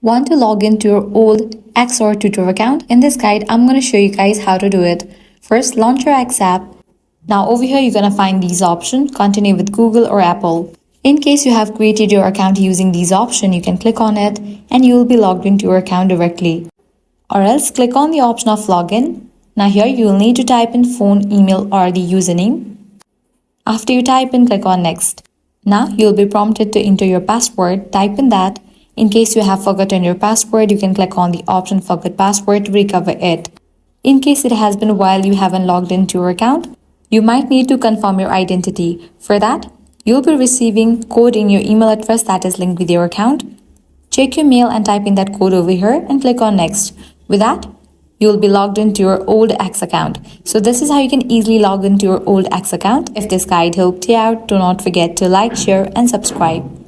Want to log into your old X or Tutor account? In this guide, I'm going to show you guys how to do it. First, launch your X app. Now over here, you're going to find these options, continue with Google or Apple. In case you have created your account using these options, you can click on it and you will be logged into your account directly. Or else click on the option of login. Now here you will need to type in phone, email or the username. After you type in, click on next. Now you'll be prompted to enter your password, type in that. In case you have forgotten your password, you can click on the option forget password to recover it. In case it has been a while you haven't logged into your account, you might need to confirm your identity. For that, you'll be receiving code in your email address that is linked with your account. Check your mail and type in that code over here and click on next. With that, you'll be logged into your old X account. So this is how you can easily log into your old X account. If this guide helped you out, do not forget to like, share and subscribe.